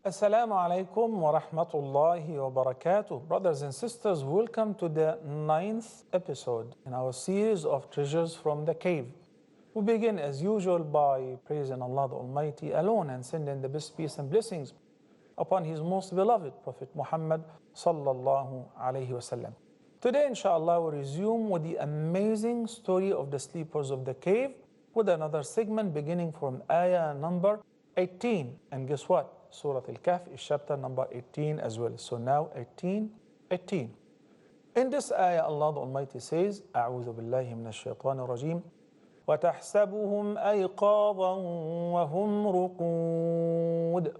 Assalamu alaikum wa rahmatullahi wa barakatuh. Brothers and sisters, welcome to the 9th episode in our series of Treasures from the Cave. We begin as usual by praising Allah the Almighty alone and sending the best peace and blessings upon His most beloved Prophet Muhammad sallallahu alayhi wasallam. Today, inshallah, we resume with the amazing story of the sleepers of the cave with another segment beginning from ayah number 18. And guess what? Surah Al-Kahf is chapter number 18 as well. So now 18. In this ayah, Allah the Almighty says, أعوذ بالله من الشيطان الرجيم وتحسبهم أيقاظا وهم رقود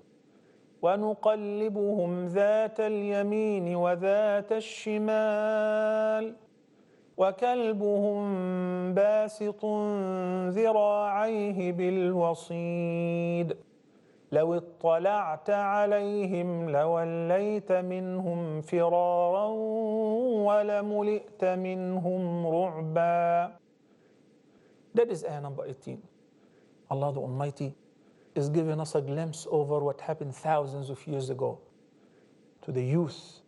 ونقلبهم ذات اليمين وذات الشمال وكلبهم باسط ذراعيه بالوصيد لو اطلعت عليهم لوليت منهم فرارا ولملئت منهم رعبا. That is ayah number 18. Allah the Almighty is giving us a glimpse over what happened thousands of years ago to the youth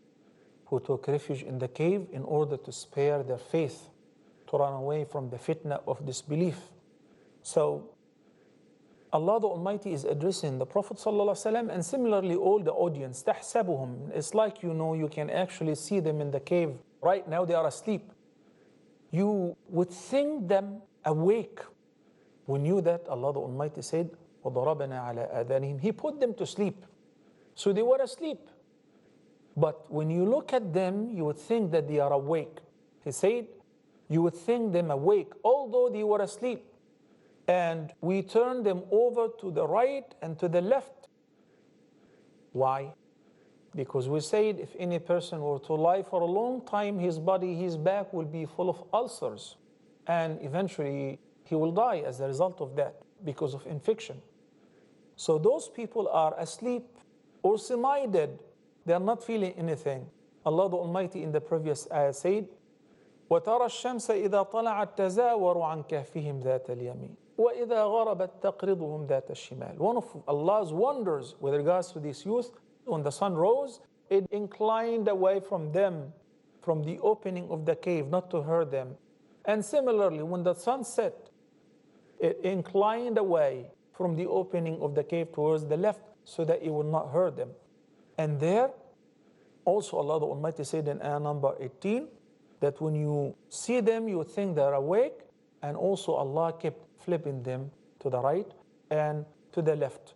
who took refuge in the cave in order to spare their faith, to run away from the fitna of disbelief. So Allah the Almighty is addressing the Prophet ﷺ and similarly all the audience. تحسبهم. It's like you can actually see them in the cave. Right now they are asleep. You would think them awake. We knew that Allah the Almighty said, وَضَرَبَنَا عَلَىٰ آذَانِهِمْ. He put them to sleep. So they were asleep. But when you look at them, you would think that they are awake. He said, you would think them awake, although they were asleep. And we turned them over to the right and to the left. Why? Because we said if any person were to lie for a long time, his body, his back will be full of ulcers. And eventually he will die as a result of that because of infection. So those people are asleep or semi-dead. They are not feeling anything. Allah the Almighty in the previous ayah said, وَتَرَى الشَّمْسَ إِذَا طَلَعَتْ تَزَاوَرُ عَنْ كَهْفِهِمْ ذَاتَ الْيَمِينِ وَإِذَا غَرَبَتْ تَقْرِضُهُمْ ذَاتَ الشِّمَالِ. One of Allah's wonders with regards to this youth, when the sun rose, it inclined away from them, from the opening of the cave, not to hurt them. And similarly, when the sun set, it inclined away from the opening of the cave towards the left so that it would not hurt them. And there, also Allah the Almighty said in ayah number 18, that when you see them, you would think they're awake. And also Allah kept flipping them to the right and to the left.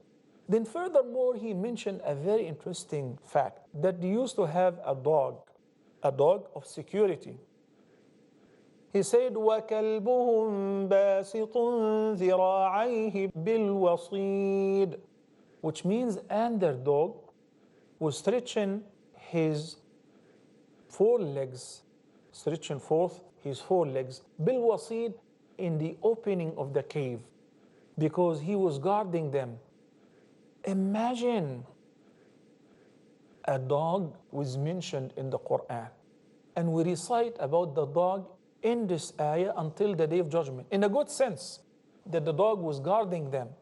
Then furthermore, he mentioned a very interesting fact, that they used to have a dog of security. He said, وَكَلْبُهُمْ بَاسِطٌ ذِرَاعَيْهِ بِالْوَصِيدِ, which means, and their dog was stretching his forelegs, stretching forth his forelegs, بالوصيد, in the opening of the cave, because he was guarding them. Imagine a dog was mentioned in the Quran, and we recite about the dog in this ayah until the day of judgment, in a good sense, that the dog was guarding them.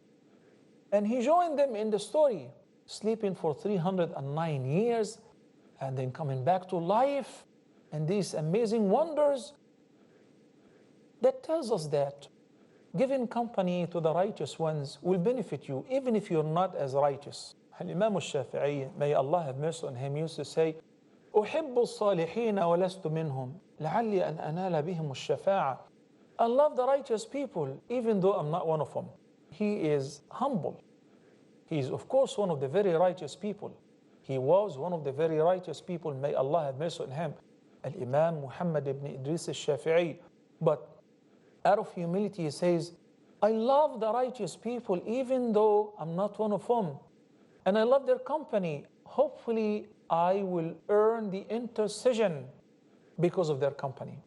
And he joined them in the story, sleeping for 309 years, and then coming back to life, and these amazing wonders. That tells us that giving company to the righteous ones will benefit you, even if you're not as righteous. Al-Imam al-Shafi'i, may Allah have mercy on him, used to say, أحب الصالحين ولست منهم لعلي أن أنال بهم الشفاعة. I love the righteous people, even though I'm not one of them. He is humble. He is, of course, one of the very righteous people. He was one of the very righteous people. May Allah have mercy on him. Al-Imam Muhammad ibn Idris al-Shafi'i. But out of humility, he says, I love the righteous people, even though I'm not one of them. And I love their company. Hopefully, I will earn the intercession because of their company.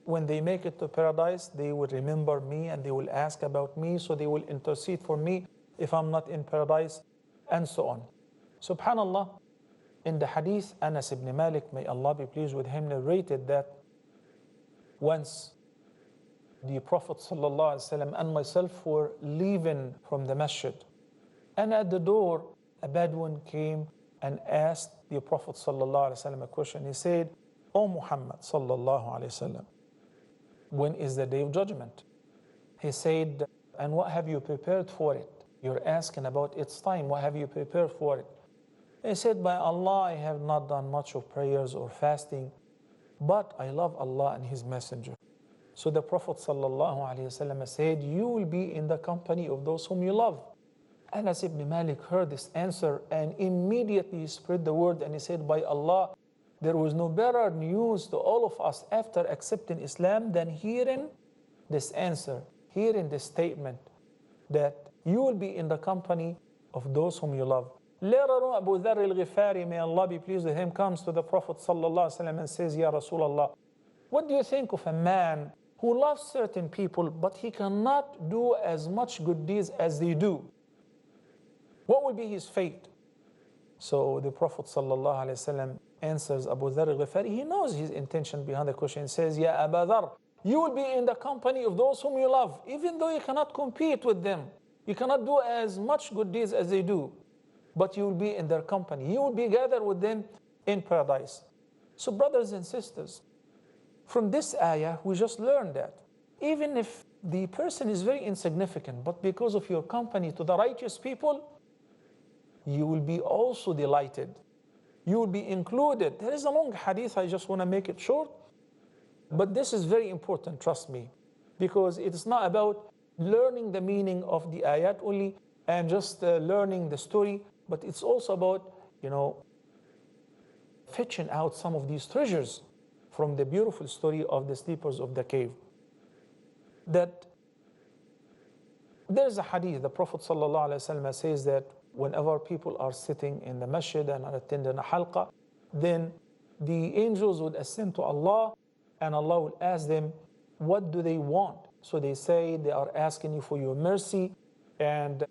When they make it to paradise, they will remember me and they will ask about me, so they will intercede for me if I'm not in paradise, and so on. Subhanallah, in the hadith, Anas ibn Malik, may Allah be pleased with him, narrated that once the Prophet ﷺ and myself were leaving from the masjid, and at the door a Bedouin came and asked the Prophet ﷺ a question. He said, "O Muhammad ﷺ, when is the day of judgment?" He said, "And what have you prepared for it? You're asking about its time. What have you prepared for it?" He said, "By Allah, I have not done much of prayers or fasting, but I love Allah and His Messenger." So the Prophet ﷺ said, "You will be in the company of those whom you love." Anas ibn Malik heard this answer and immediately spread the word, and he said, "By Allah, there was no better news to all of us after accepting Islam than hearing this answer, hearing this statement, that you will be in the company of those whom you love." Later on, Abu Dharr al-Ghifari, may Allah be pleased with him, comes to the Prophet ﷺ and says, "Ya Rasulullah, what do you think of a man who loves certain people, but he cannot do as much good deeds as they do? What will be his fate?" So the Prophet ﷺ answers Abu Dharr al-Ghifari. He knows his intention behind the question. He says, "Ya Abu Dharr, you will be in the company of those whom you love, even though you cannot compete with them. You cannot do as much good deeds as they do, but you will be in their company. You will be gathered with them in paradise." So brothers and sisters, from this ayah, we just learned that even if the person is very insignificant, but because of your company to the righteous people, you will be also delighted. You will be included. There is a long hadith, I just want to make it short. But this is very important, trust me, because it is not about learning the meaning of the ayat only and just learning the story, but it's also about, fetching out some of these treasures from the beautiful story of the sleepers of the cave. That there's a hadith, the Prophet ﷺ says that whenever people are sitting in the masjid and are attending a halqa, then the angels would ascend to Allah and Allah will ask them, what do they want? So they say they are asking you for your mercy and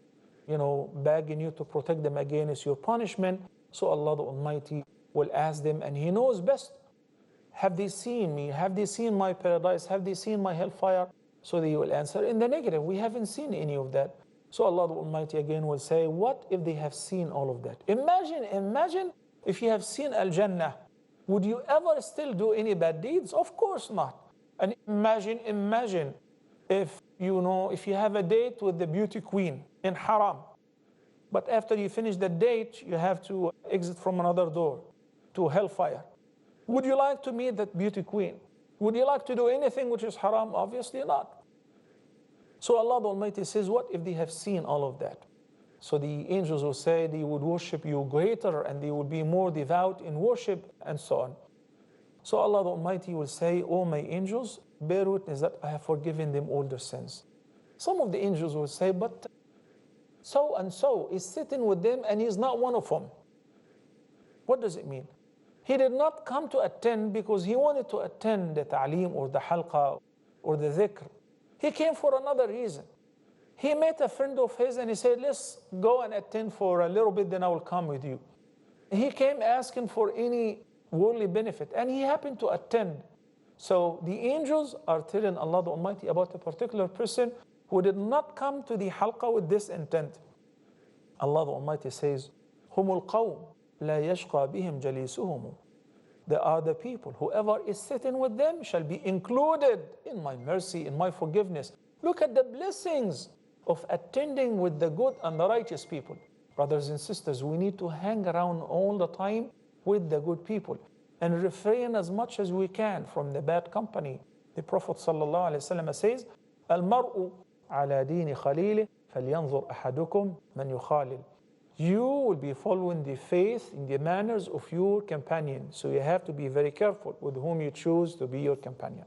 begging you to protect them against your punishment. So Allah the Almighty will ask them, and He knows best, have they seen me? Have they seen my paradise? Have they seen my hellfire? So they will answer in the negative, we haven't seen any of that. So Allah the Almighty again will say, what if they have seen all of that? Imagine if you have seen Al-Jannah, would you ever still do any bad deeds? Of course not. And imagine if you have a date with the beauty queen in haram, but after you finish the date, you have to exit from another door to hellfire. Would you like to meet that beauty queen? Would you like to do anything which is haram? Obviously not. So Allah the Almighty says, what if they have seen all of that? So the angels will say they would worship you greater and they would be more devout in worship and so on. So Allah the Almighty will say, "Oh my angels, bear witness that I have forgiven them all their sins." Some of the angels will say, "But so and so is sitting with them and he's not one of them." What does it mean? He did not come to attend because he wanted to attend the ta'aleem or the halqa or the dhikr. He came for another reason. He met a friend of his and he said, "Let's go and attend for a little bit, then I will come with you." He came asking for any worldly benefit and he happened to attend. So the angels are telling Allah the Almighty about a particular person who did not come to the halqa with this intent. Allah the Almighty says, "Humul qawm la yashqa bihim jalisuhum." They are the people, whoever is sitting with them shall be included in my mercy, in my forgiveness. Look at the blessings of attending with the good and the righteous people. Brothers and sisters, we need to hang around all the time with the good people and refrain as much as we can from the bad company. The Prophet ﷺ says, "Al-mar'u ala dini khalilih, falyanzur ahadukum man yukhalil." You will be following the faith in the manners of your companion. So you have to be very careful with whom you choose to be your companion.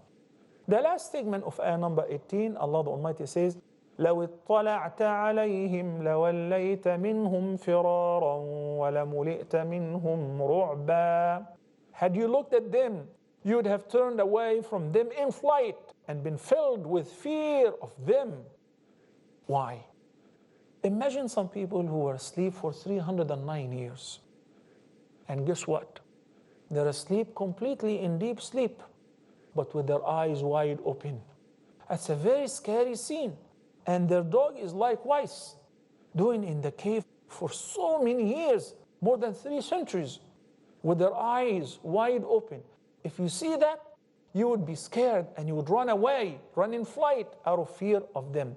The last segment of ayah number 18, Allah the Almighty says, لو اطلعت عليهم لوليت منهم فرارا ولملئت منهم رعبا. Had you looked at them, you would have turned away from them in flight and been filled with fear of them. Why? Imagine some people who were asleep for 309 years. And guess what? They're asleep completely in deep sleep, but with their eyes wide open. That's a very scary scene. And their dog is likewise doing in the cave for so many years, more than 3 centuries, with their eyes wide open. If you see that, you would be scared and you would run away, run in flight out of fear of them.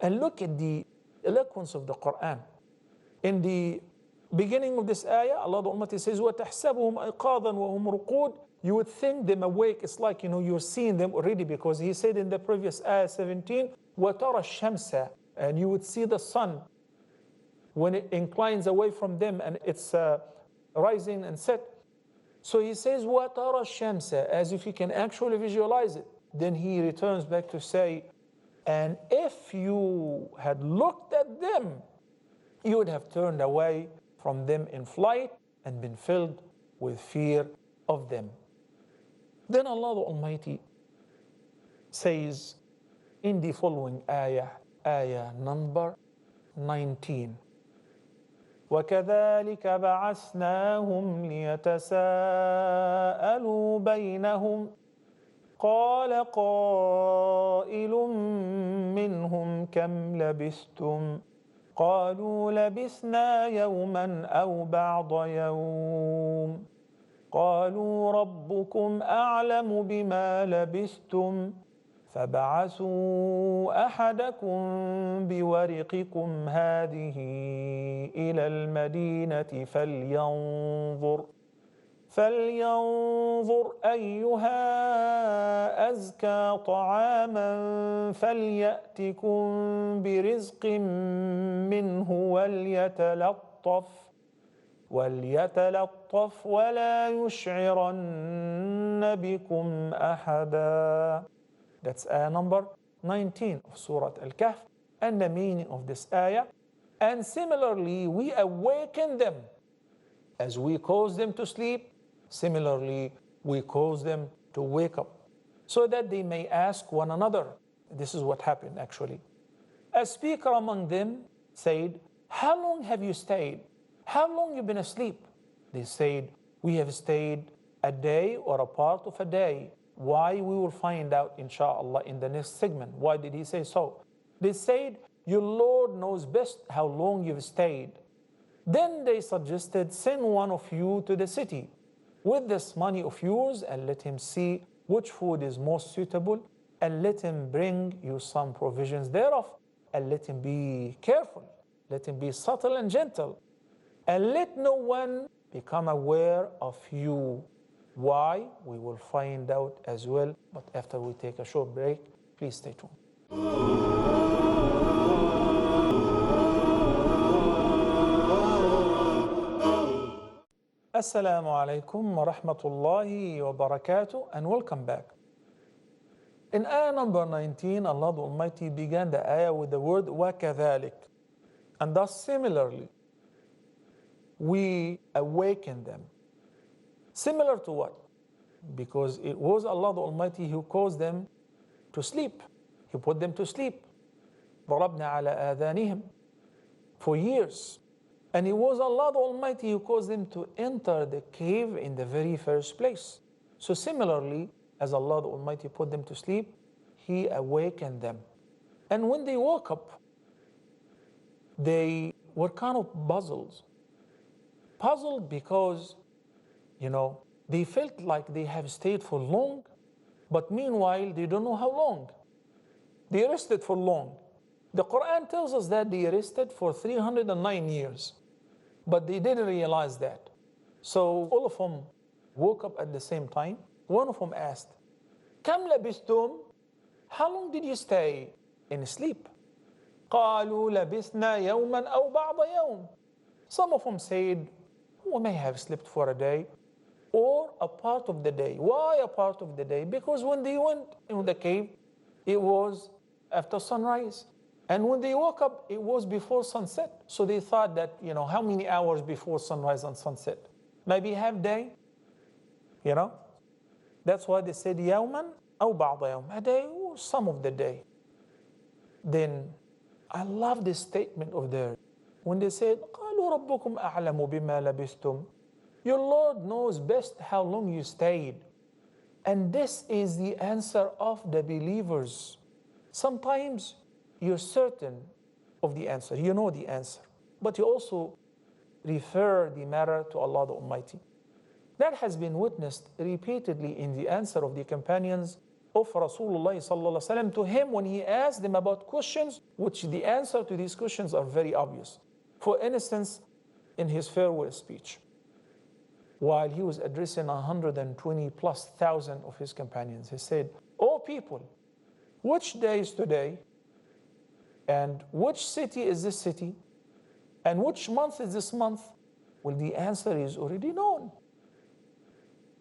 And look at the eloquence of the Quran. In the beginning of this ayah, Allah the Almighty says, وَتَحْسَبُهُمْ أَيْقَاظًا وَهُمْ رُقُودٌ. You would think them awake. It's like, you're seeing them already, because he said in the previous ayah 17, وَتَرَى الشَّمْسَ. And you would see the sun when it inclines away from them and it's rising and set. So he says, وَتَرَى الشَّمْسَ, as if you can actually visualize it. Then he returns back to say, and if you had looked at them, you would have turned away from them in flight and been filled with fear of them. Then Allah the Almighty says in the following ayah, ayah number 19, وَكَذَلِكَ بَعَثْنَاهُمْ لِيَتَسَاءَلُوا بَيْنَهُمْ قال قائل منهم كم لبثتم قالوا لبثنا يوما أو بعض يوم قالوا ربكم أعلم بما لبثتم فابعثوا أحدكم بورقكم هذه إلى المدينة فلينظر أيها أزكى طعاما فليأتكم برزق منه وليتلطف ولا يشعرن بكم أحدا. That's ayah number 19 of Surah Al-Kahf, and the meaning of this ayah. And similarly, we awaken them as we cause them to sleep. Similarly, we cause them to wake up, so that they may ask one another. This is what happened actually. A speaker among them said, how long have you stayed? How long have you been asleep? They said, we have stayed a day or a part of a day. Why? We will find out inshallah in the next segment. Why did he say so? They said, your Lord knows best how long you've stayed. Then they suggested, send one of you to the city with this money of yours and let him see which food is most suitable, and let him bring you some provisions thereof, and let him be careful, let him be subtle and gentle, and let no one become aware of you. Why? We will find out as well, but after we take a short break. Please stay tuned. Assalamu alaikum wa rahmatullahi wa barakatuh, and welcome back. In ayah number 19, Allah the Almighty began the ayah with the word وَكَذَلِكَ, and thus similarly, we awaken them. Similar to what? Because it was Allah the Almighty who caused them to sleep. He put them to sleep. ضَرَبْنَا عَلَىٰ آذَانِهِمْ for years. And it was Allah the Almighty who caused them to enter the cave in the very first place. So similarly, as Allah the Almighty put them to sleep, He awakened them. And when they woke up, they were kind of puzzled. Puzzled because, they felt like they have stayed for long, but meanwhile, they don't know how long. They rested for long. The Quran tells us that they rested for 309 years, but they didn't realize that. So all of them woke up at the same time. One of them asked, كم لبثتم? How long did you stay in sleep? قالوا لبثنا يوما أو بعض يوم. Some of them said, we may have slept for a day or a part of the day. Why a part of the day? Because when they went in the cave, it was after sunrise. And when they woke up, it was before sunset. So they thought that, how many hours before sunrise and sunset? Maybe half day, That's why they said يوما أو بعض يوم, a day or some of the day. Then I love this statement of theirs. When they said, قالوا ربكم أعلم بما لبثتم. Your Lord knows best how long you stayed. And this is the answer of the believers. Sometimes you're certain of the answer. You know the answer. but you also refer the matter to Allah the Almighty. That has been witnessed repeatedly in the answer of the companions of Rasulullah sallallahu alaihi wasallam to him when he asked them about questions, which the answer to these questions are very obvious. For instance, in his farewell speech, while he was addressing 120,000+ of his companions, he said, "O people, which day is today? And which city is this city? And which month is this month?" Well, the answer is already known.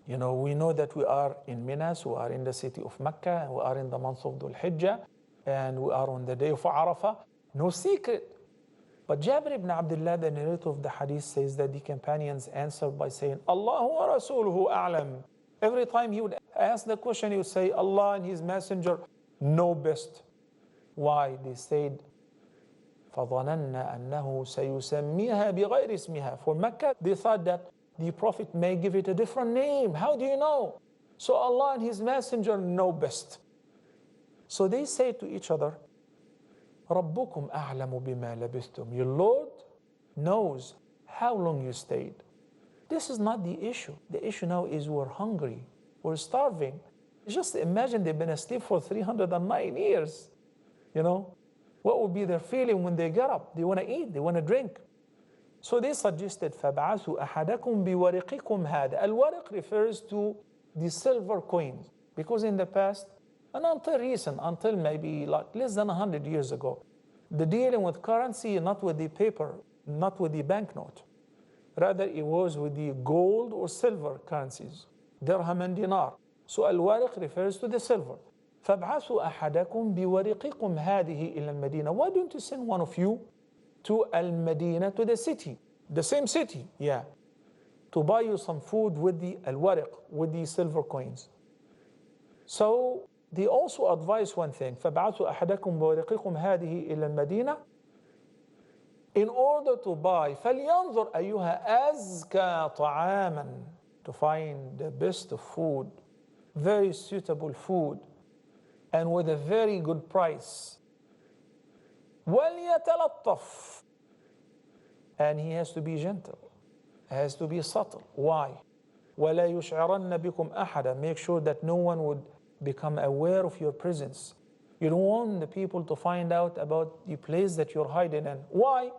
You know, we know that we are in Minas, we are in the city of Mecca, we are in the month of Dhul Hijjah, and we are on the day of Arafah. No secret. But Jabir ibn Abdullah, the narrator of the hadith, says that the companions answered by saying, "Allahu wa Rasuluhu a'lam." Every time he would ask the question, he would say, "Allah and His Messenger know best." Why? They said, فَظَنَنَّا أَنَّهُ سَيُسَمِّيهَا بِغَيْرِ اسْمِهَا. For Mecca, they thought that the Prophet may give it a different name. How do you know? So Allah and His Messenger know best. So they say to each other, رَبُّكُمْ أَعْلَمُ بِمَا لَبِثْتُمْ. Your Lord knows how long you stayed. This is not the issue. The issue now is we're hungry, we're starving. Just imagine they've been asleep for 309 years. You know, what would be their feeling when they get up? They want to eat, they want to drink. So they suggested, فَابْعَثُوا أَحَدَكُمْ بِوَرِقِكُمْ هَذَا. Al-wariq refers to the silver coins. Because in the past, and until recent, until maybe like less than 100 years ago, the dealing with currency, not with the paper, not with the banknote. Rather, it was with the gold or silver currencies, dirham and dinar. So al-wariq refers to the silver. فَابْعَثُوا أَحَدَكُمْ بِوَرِقِكُمْ هَذِهِ إِلَى الْمَدِينَةِ. Why don't you send one of you to Al-Madinah, to the city, the same city, yeah, to buy you some food with the al-wariq, with the silver coins. So they also advise one thing, فَابْعَثُوا أَحَدَكُمْ بِوَرِقِكُمْ هَذِهِ إِلَى الْمَدِينَةِ. In order to buy, فَلْيَنظُرْ أَيُّهَا أَزْكَى طَعَامًا, to find the best of food, very suitable food, and with a very good price. وَلْيَتَلَطَّفْ. And he has to be gentle, has to be subtle. Why? وَلَا يُشْعِرَنَّ بِكُمْ أَحَدًا. Make sure that no one would become aware of your presence. You don't want the people to find out about the place that you're hiding in. Why?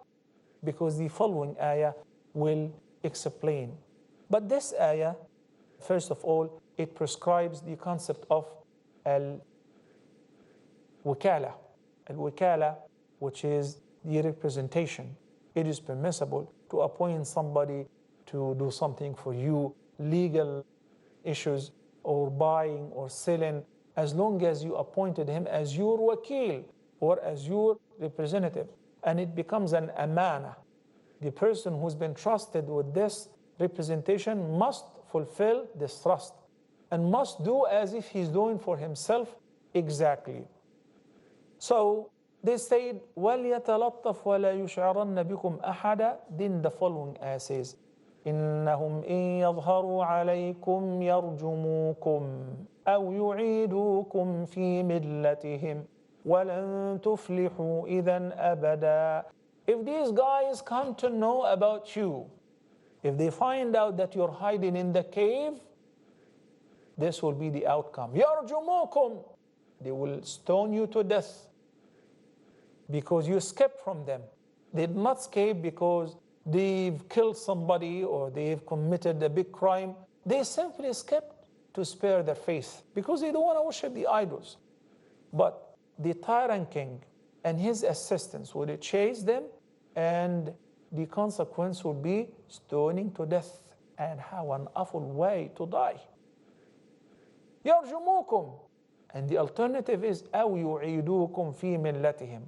Because the following ayah will explain. But this ayah, first of all, it prescribes the concept of al-wikala. Al-wikala, which is the representation. It is permissible to appoint somebody to do something for you, legal issues, or buying or selling, as long as you appointed him as your wakil or as your representative. And it becomes an amana. The person who's been trusted with this representation must fulfill this trust and must do as if he's doing for himself exactly. So they said, وَلْيَتَلَطَّفْ وَلَا يُشْعَرَنَّ بِكُمْ أَحَدًا. Then the following ayah says, إِنَّهُمْ إِن يَظْهَرُوا عَلَيْكُمْ يَرْجُمُوكُمْ أَوْ يُعِيدُوكُمْ فِي مِلَّتِهِمْ وَلَن تُفْلِحُوا إِذًا أَبَدًا. If these guys come to know about you, if they find out that you're hiding in the cave, this will be the outcome. يَرْجُمُوكُمْ. They will stone you to death because you escaped from them. They did not escape because they've killed somebody or they've committed a big crime. They simply escaped to spare their faith because they don't want to worship the idols. But the tyrant king and his assistants would chase them, and the consequence would be stoning to death. And how an awful way to die. يَرْجُمُوكُمْ. And the alternative is أَوْ يُعِيدُوكُمْ فِي مِلَّتِهِمْ.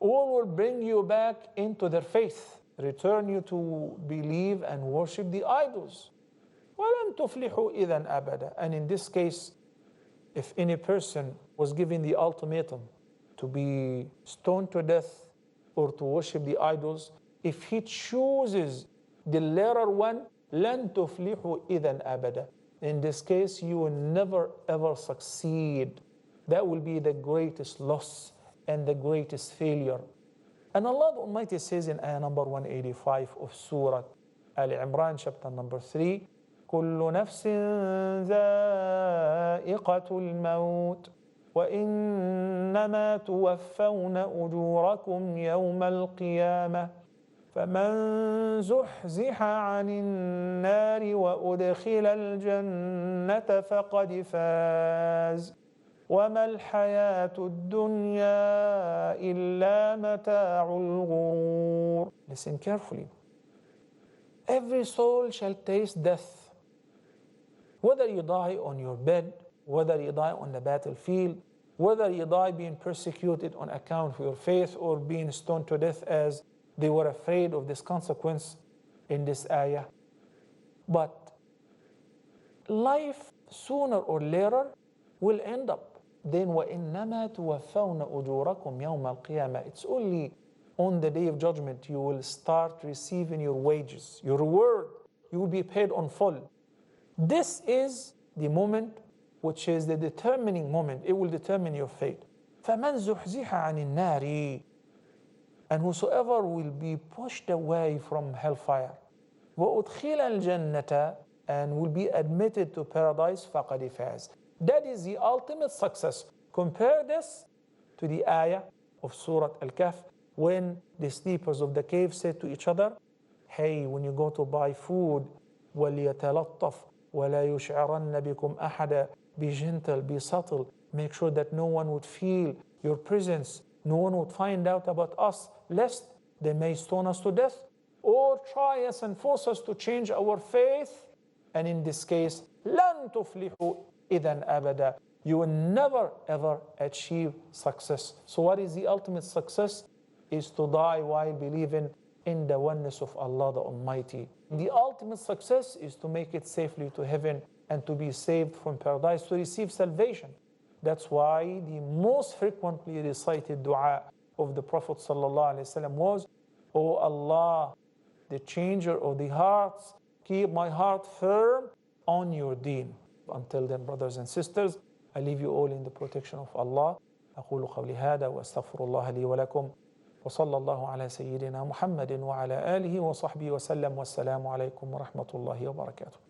Or will bring you back into their faith, return you to believe and worship the idols. وَلَن تُفْلِحُوا إِذًا أَبَدًا. And in this case, if any person was given the ultimatum to be stoned to death or to worship the idols, if he chooses the latter one, لَن تُفْلِحُوا إِذًا أَبَدًا. In this case, you will never ever succeed. That will be the greatest loss and the greatest failure. And Allah the Almighty says in ayah number 185 of Surah Al Imran, chapter number 3, كل نفس ذائقة الموت وإنما توفون أجوركم يوم القيامة فمن زحزح عن النار وأدخل الجنة فقد فاز وما الحياة الدنيا إلا متاع الغرور. Listen carefully. Every soul shall taste death. Whether you die on your bed, whether you die on the battlefield, whether you die being persecuted on account of your faith or being stoned to death as they were afraid of this consequence in this ayah. But life sooner or later will end up. Then وَإِنَّمَا تُوَفَّوْنَ أُجُورَكُمْ يَوْمَ الْقِيَامَةِ. It's only on the day of judgment you will start receiving your wages, your reward. You will be paid on full. This is the moment which is the determining moment. It will determine your fate. فَمَنْ زُحْزِحَ عَنِ النَّارِ. And whosoever will be pushed away from hellfire, وَأُدْخِلَ الْجَنَّةَ, and will be admitted to paradise, فَقَدْ فَازَ. That is the ultimate success. Compare this to the ayah of Surah Al-Kahf, when the sleepers of the cave said to each other, hey, when you go to buy food, وَلْيَتَلَطَّفْ وَلَا يُشْعِرَنَّ بِكُمْ أَحَدًا. Be gentle, be subtle, make sure that no one would feel your presence, no one would find out about us, lest they may stone us to death or try us and force us to change our faith. And in this case, لَن تُفْلِحُوا إِذًا أَبَدًا. You will never ever achieve success. So what is the ultimate success? Is to die while believing in the oneness of Allah the Almighty. The ultimate success is to make it safely to heaven and to be saved from paradise, to receive salvation. That's why the most frequently recited dua of the Prophet ﷺ was, O Allah, the changer of the hearts, keep my heart firm on your deen. Until then, brothers and sisters, I leave you all in the protection of Allah. أقول قولي هذا وأستغفر الله لي ولكم وصلى الله على سيدنا محمد وعلى آله وصحبه وسلم والسلام عليكم ورحمة الله وبركاته.